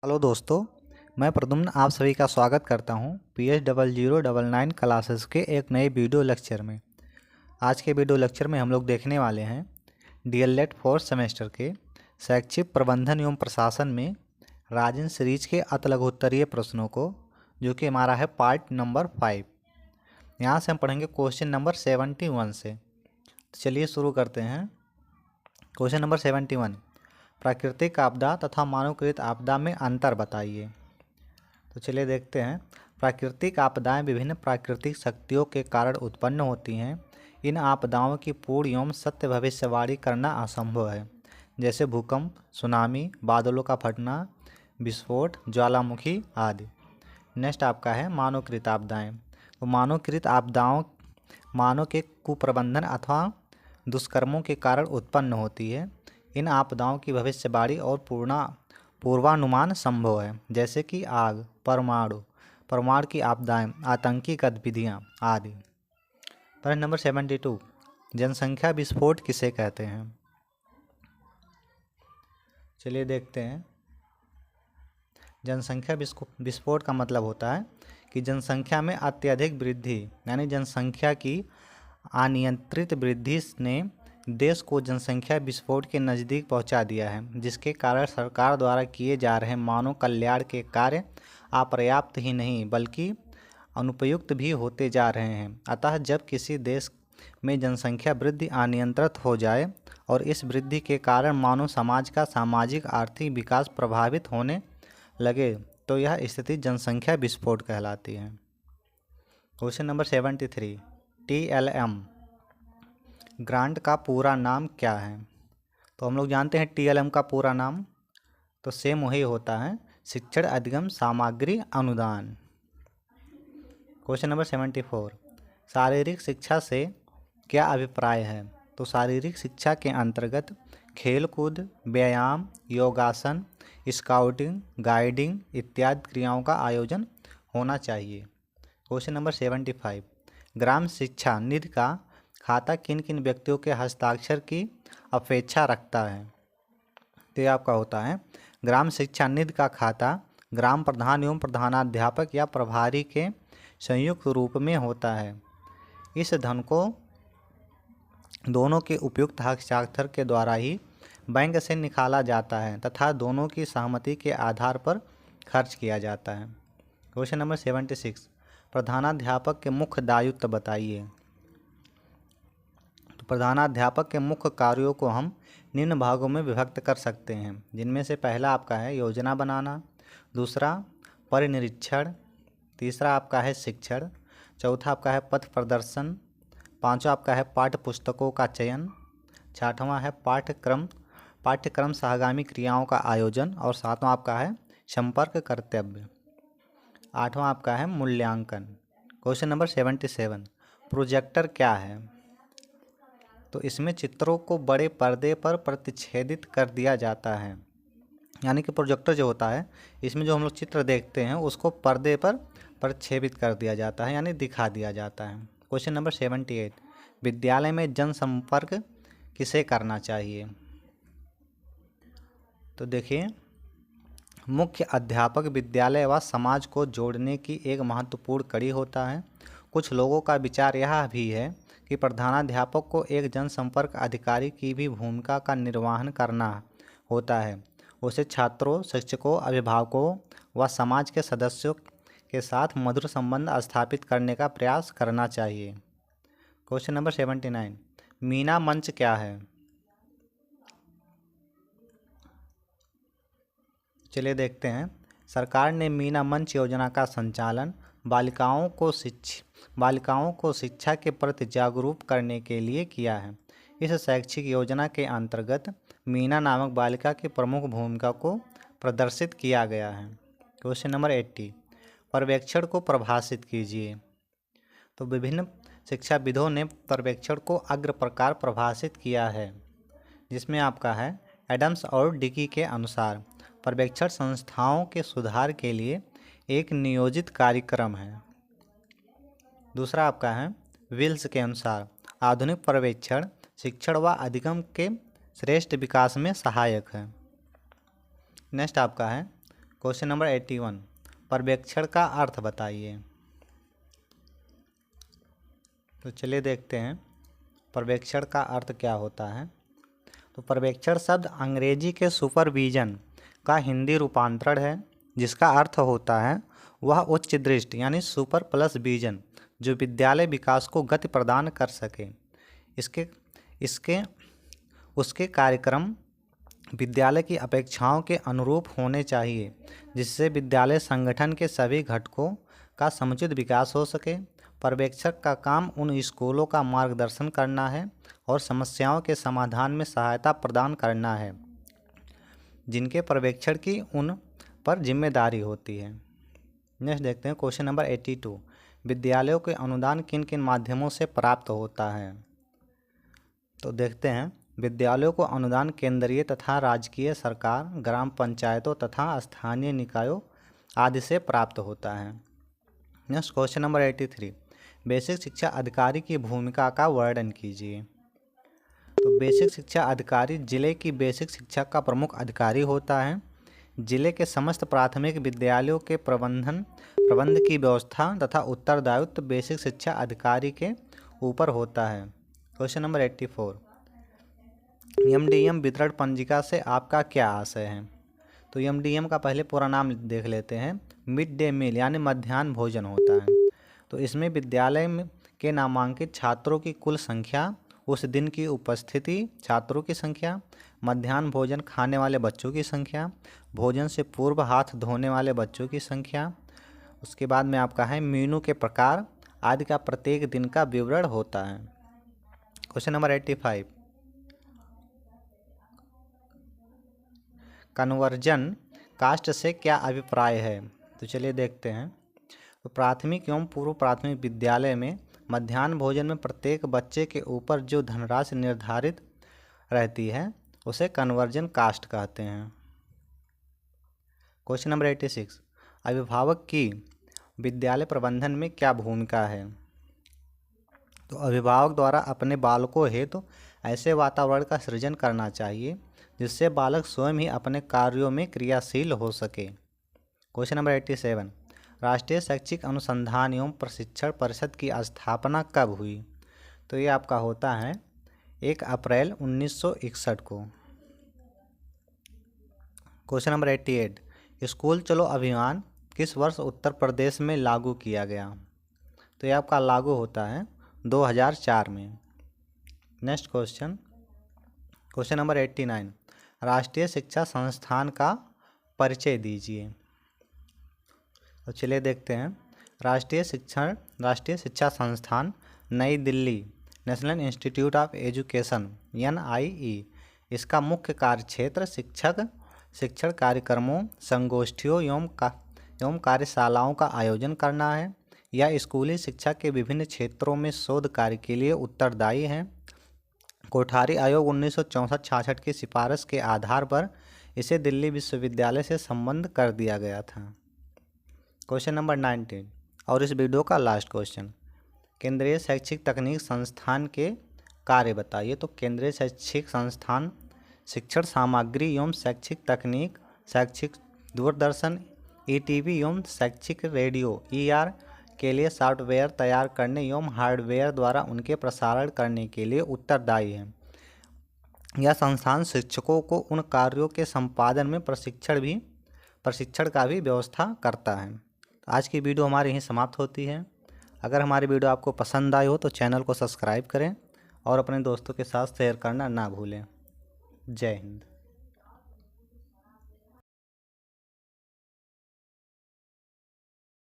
Hello दोस्तों, मैं प्रद्युम्न आप सभी का स्वागत करता हूं PH0099 क्लासेस के एक नए वीडियो लेक्चर में। आज के वीडियो लेक्चर में हम लोग देखने वाले हैं DLED फोर्थ सेमेस्टर के शैक्षिक प्रबंधन एवं प्रशासन में राजन सीरीज के अतिलघुत्तरीय प्रश्नों को, जो कि हमारा है पार्ट नंबर 5। यहाँ से हम पढ़ेंगे क्वेश्चन नंबर 71 से। तो चलिए शुरू करते हैं। क्वेश्चन नंबर 71, प्राकृतिक आपदा तथा मानवकृत आपदा में अंतर बताइए। तो चलिए देखते हैं। प्राकृतिक आपदाएं विभिन्न प्राकृतिक शक्तियों के कारण उत्पन्न होती हैं। इन आपदाओं की पूर्ण एवं सत्य भविष्यवाणी करना असंभव है, जैसे भूकंप, सुनामी, बादलों का फटना, विस्फोट, ज्वालामुखी आदि। नेक्स्ट आपका है मानवकृत आपदाएं। तो मानवकृत आपदाओं मानव के कुप्रबंधन अथवा दुष्कर्मों के कारण उत्पन्न होती है। इन आपदाओं की भविष्यवाणी और पूर्वानुमान संभव है, जैसे कि आग, परमाणु की आपदाएं, आतंकी गतिविधियां आदि। प्रश्न नंबर 72, जनसंख्या विस्फोट किसे कहते हैं। चलिए देखते हैं। जनसंख्या विस्फोट का मतलब होता है कि जनसंख्या में अत्यधिक वृद्धि, यानी जनसंख्या की अनियंत्रित वृद्धि ने देश को जनसंख्या विस्फोट के नज़दीक पहुंचा दिया है, जिसके कारण सरकार द्वारा किए जा रहे मानव कल्याण के कार्य अपर्याप्त ही नहीं बल्कि अनुपयुक्त भी होते जा रहे हैं। अतः जब किसी देश में जनसंख्या वृद्धि अनियंत्रित हो जाए और इस वृद्धि के कारण मानव समाज का सामाजिक आर्थिक विकास प्रभावित होने लगे, तो यह स्थिति जनसंख्या विस्फोट कहलाती है। क्वेश्चन नंबर 73, TLM ग्रांट का पूरा नाम क्या है। तो हम लोग जानते हैं TLM का पूरा नाम तो सेम वही होता है, शिक्षण अधिगम सामग्री अनुदान। क्वेश्चन नंबर 74, शारीरिक शिक्षा से क्या अभिप्राय है। तो शारीरिक शिक्षा के अंतर्गत खेल कूद, व्यायाम, योगासन, स्काउटिंग, गाइडिंग इत्यादि क्रियाओं का आयोजन होना चाहिए। क्वेश्चन नंबर 75, ग्राम शिक्षा निधि का खाता किन किन व्यक्तियों के हस्ताक्षर की अपेक्षा रखता है। तो यह आपका होता है, ग्राम शिक्षा निधि का खाता ग्राम प्रधान एवं प्रधानाध्यापक या प्रभारी के संयुक्त रूप में होता है। इस धन को दोनों के उपयुक्त हस्ताक्षर के द्वारा ही बैंक से निकाला जाता है तथा दोनों की सहमति के आधार पर खर्च किया जाता है। क्वेश्चन नंबर 76, प्रधानाध्यापक के मुख्य दायित्व बताइए। तो प्रधानाध्यापक के मुख्य कार्यों को हम निम्न भागों में विभक्त कर सकते हैं, जिनमें से पहला आपका है योजना बनाना, दूसरा परिनिरीक्षण, तीसरा आपका है शिक्षण, चौथा आपका है पथ प्रदर्शन, पांचवा आपका है पाठ्य पुस्तकों का चयन, छठवां है पाठ्यक्रम सहगामी क्रियाओं का आयोजन और सातवां आपका है संपर्क कर्तव्य, आठवां आपका है मूल्यांकन। क्वेश्चन नंबर 77, प्रोजेक्टर क्या है। तो इसमें चित्रों को बड़े पर्दे पर प्रतिच्छेदित कर दिया जाता है, यानी कि प्रोजेक्टर जो होता है इसमें जो हम लोग चित्र देखते हैं उसको पर्दे पर प्रक्षेपित कर दिया जाता है, यानी दिखा दिया जाता है। क्वेश्चन नंबर 78, विद्यालय में जनसंपर्क किसे करना चाहिए। तो देखिए, मुख्य अध्यापक विद्यालय व समाज को जोड़ने की एक महत्वपूर्ण कड़ी होता है। कुछ लोगों का विचार यह भी है कि प्रधानाध्यापक को एक जनसंपर्क अधिकारी की भी भूमिका का निर्वहन करना होता है। उसे छात्रों, शिक्षकों, अभिभावकों व समाज के सदस्यों के साथ मधुर संबंध स्थापित करने का प्रयास करना चाहिए। क्वेश्चन नंबर 79, मीना मंच क्या है। चलिए देखते हैं। सरकार ने मीना मंच योजना का संचालन बालिकाओं को शिक्षा के प्रति जागरूक करने के लिए किया है। इस शैक्षिक योजना के अंतर्गत मीना नामक बालिका की प्रमुख भूमिका को प्रदर्शित किया गया है। क्वेश्चन नंबर 80, पर्यवेक्षण को परिभाषित कीजिए। तो विभिन्न शिक्षाविदों ने पर्यवेक्षण को अग्र प्रकार परिभाषित किया है, जिसमें आपका है एडम्स और डिकी के अनुसार पर्यवेक्षण संस्थाओं के सुधार के लिए एक नियोजित कार्यक्रम है। दूसरा आपका है विल्स के अनुसार आधुनिक पर्यवेक्षण शिक्षण व अधिगम के श्रेष्ठ विकास में सहायक है। नेक्स्ट आपका है क्वेश्चन नंबर 81, पर्यवेक्षण का अर्थ बताइए। तो चलिए देखते हैं पर्यवेक्षण का अर्थ क्या होता है। तो पर्यवेक्षण शब्द अंग्रेजी के सुपरविजन का हिंदी रूपांतरण है, जिसका अर्थ होता है वह उच्च दृष्टि यानी सुपर प्लस विजन जो विद्यालय विकास को गति प्रदान कर सके। इसके इसके उसके कार्यक्रम विद्यालय की अपेक्षाओं के अनुरूप होने चाहिए, जिससे विद्यालय संगठन के सभी घटकों का समुचित विकास हो सके। पर्यवेक्षक का काम उन स्कूलों का मार्गदर्शन करना है और समस्याओं के समाधान में सहायता प्रदान करना है जिनके पर्यवेक्षण की उन पर जिम्मेदारी होती है। नेक्स्ट देखते हैं क्वेश्चन नंबर 82, विद्यालयों के अनुदान किन किन माध्यमों से प्राप्त होता है। तो देखते हैं विद्यालयों को अनुदान केंद्रीय तथा राजकीय सरकार, ग्राम पंचायतों तथा स्थानीय निकायों आदि से प्राप्त होता है। नेक्स्ट क्वेश्चन नंबर 83, बेसिक शिक्षा अधिकारी की भूमिका का वर्णन कीजिए। तो बेसिक शिक्षा अधिकारी जिले की बेसिक शिक्षा का प्रमुख अधिकारी होता है। जिले के समस्त प्राथमिक विद्यालयों के प्रबंध की व्यवस्था तथा उत्तरदायित्व बेसिक शिक्षा अधिकारी के ऊपर होता है। क्वेश्चन नंबर 84, एमडीएम वितरण पंजिका से आपका क्या आशय है। तो एमडीएम का पहले पूरा नाम देख लेते हैं। मिड डे मील यानी मध्याह्न भोजन होता है। तो इसमें विद्यालय में के नामांकित छात्रों की कुल संख्या, उस दिन की उपस्थिति छात्रों की संख्या, मध्याह्न भोजन खाने वाले बच्चों की संख्या, भोजन से पूर्व हाथ धोने वाले बच्चों की संख्या, उसके बाद में आपका है मीनू के प्रकार आदि का प्रत्येक दिन का विवरण होता है। क्वेश्चन नंबर 85, कन्वर्जन कास्ट से क्या अभिप्राय है। तो चलिए देखते हैं। तो प्राथमिक एवं पूर्व प्राथमिक विद्यालय में मध्याह्न भोजन में प्रत्येक बच्चे के ऊपर जो धनराशि निर्धारित रहती है उसे कन्वर्जन कास्ट कहते हैं। क्वेश्चन नंबर 86, अभिभावक की विद्यालय प्रबंधन में क्या भूमिका है। तो अभिभावक द्वारा अपने बालकों हेतु ऐसे वातावरण का सृजन करना चाहिए जिससे बालक स्वयं ही अपने कार्यों में क्रियाशील हो सके। क्वेश्चन नंबर 87, राष्ट्रीय शैक्षिक अनुसंधान एवं प्रशिक्षण परिषद की स्थापना कब हुई। तो ये आपका होता है 1 अप्रैल 1961 को। क्वेश्चन नंबर 88, स्कूल चलो अभियान किस वर्ष उत्तर प्रदेश में लागू किया गया। तो ये आपका लागू होता है 2004 में। नेक्स्ट क्वेश्चन, क्वेश्चन नंबर 89, राष्ट्रीय शिक्षा संस्थान का परिचय दीजिए। तो चलिए देखते हैं। राष्ट्रीय शिक्षा संस्थान नई Delhi, national institute of education NIE, इसका मुख्य कार्यक्षेत्र शिक्षण कार्यक्रमों, संगोष्ठियों एवं कार्यशालाओं का आयोजन करना है। यह स्कूली शिक्षा के विभिन्न क्षेत्रों में शोध कार्य के लिए उत्तरदायी है। कोठारी आयोग 1964-66 की सिफारिश के आधार पर इसे दिल्ली विश्वविद्यालय से संबद्ध कर दिया गया था। क्वेश्चन नंबर 19 और इस वीडियो का लास्ट क्वेश्चन, केंद्रीय शैक्षिक तकनीक संस्थान के कार्य बताइए। तो केंद्रीय शैक्षिक संस्थान शिक्षण सामग्री एवं शैक्षिक तकनीक, शैक्षिक दूरदर्शन ETV एवं शैक्षिक रेडियो ER के लिए सॉफ्टवेयर तैयार करने एवं हार्डवेयर द्वारा उनके प्रसारण करने के लिए उत्तरदायी है। यह संस्थान शिक्षकों को उन कार्यों के संपादन में प्रशिक्षण का भी व्यवस्था करता है। आज की वीडियो हमारी यहीं समाप्त होती है। अगर हमारी वीडियो आपको पसंद आई हो तो चैनल को सब्सक्राइब करें और अपने दोस्तों के साथ शेयर करना ना भूलें। जय हिंद।